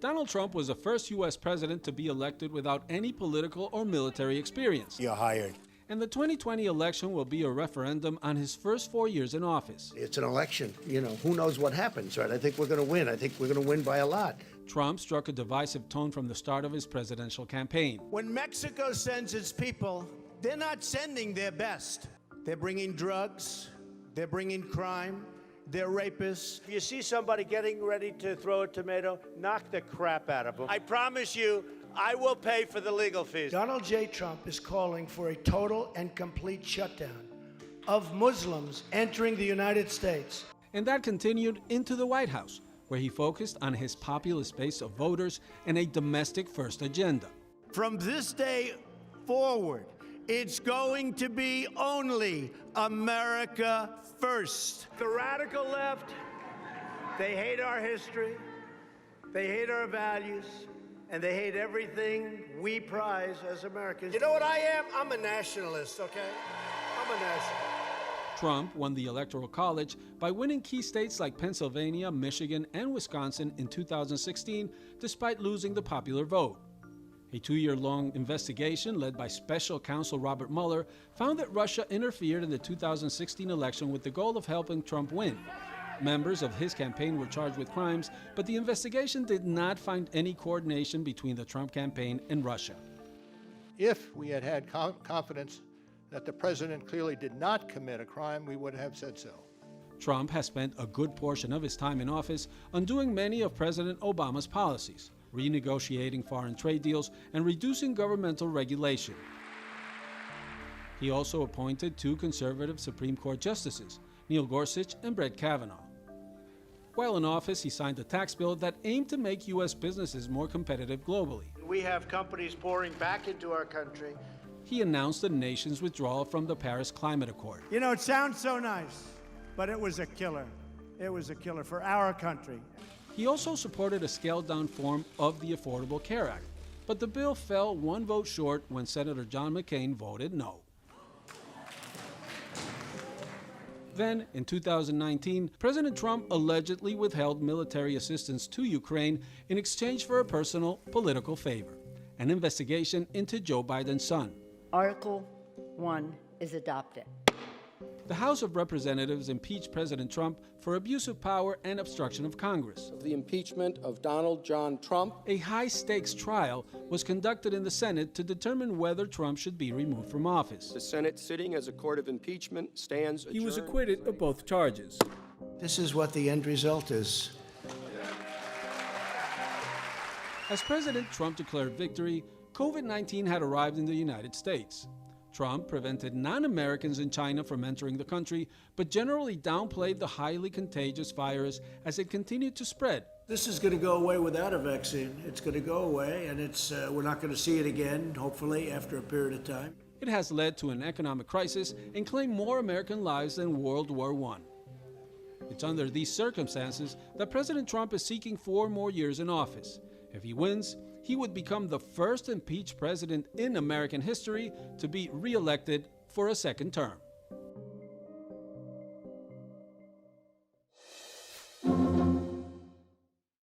Donald Trump was the first U.S. president to be elected without any political or military experience. You're hired. And the 2020 election will be a referendum on his first 4 years in office. It's an election. Who knows what happens, right? I think we're going to win. I think we're going to win by a lot. Trump struck a divisive tone from the start of his presidential campaign. When Mexico sends its people, they're not sending their best. They're bringing drugs. They're bringing crime. They're rapists. If you see somebody getting ready to throw a tomato, knock the crap out of them. I promise you, I will pay for the legal fees. Donald J. Trump is calling for a total and complete shutdown of Muslims entering the United States. And that continued into the White House, where he focused on his populist base of voters and a domestic-first agenda. From this day forward, it's going to be only America first. The radical left, they hate our history, they hate our values, and they hate everything we prize as Americans. You know what I am? I'm a nationalist, okay? I'm a nationalist. Trump won the Electoral College by winning key states like Pennsylvania, Michigan, and Wisconsin in 2016, despite losing the popular vote. A 2-year-long investigation led by special counsel Robert Mueller found that Russia interfered in the 2016 election with the goal of helping Trump win. Members of his campaign were charged with crimes, but the investigation did not find any coordination between the Trump campaign and Russia. If we had had confidence that the president clearly did not commit a crime, we would have said so. Trump has spent a good portion of his time in office undoing many of President Obama's policies, renegotiating foreign trade deals, and reducing governmental regulation. He also appointed 2 conservative Supreme Court justices, Neil Gorsuch and Brett Kavanaugh. While in office, he signed a tax bill that aimed to make U.S. businesses more competitive globally. We have companies pouring back into our country. He announced the nation's withdrawal from the Paris Climate Accord. It sounds so nice, but it was a killer. It was a killer for our country. He also supported a scaled-down form of the Affordable Care Act, but the bill fell 1 vote short when Senator John McCain voted no. Then, in 2019, President Trump allegedly withheld military assistance to Ukraine in exchange for a personal political favor, an investigation into Joe Biden's son. Article 1 is adopted. The House of Representatives impeached President Trump for abuse of power and obstruction of Congress. The impeachment of Donald John Trump. A high-stakes trial was conducted in the Senate to determine whether Trump should be removed from office. The Senate, sitting as a court of impeachment, stands adjourned. He was acquitted of both charges. This is what the end result is. As President Trump declared victory, COVID-19 had arrived in the United States. Trump prevented non-Americans in China from entering the country, but generally downplayed the highly contagious virus as it continued to spread. This is going to go away without a vaccine. It's going to go away, and we're not going to see it again, hopefully, after a period of time. It has led to an economic crisis and claimed more American lives than World War I. It's under these circumstances that President Trump is seeking 4 more years in office. If he wins, he would become the first impeached president in American history to be re-elected for a second term.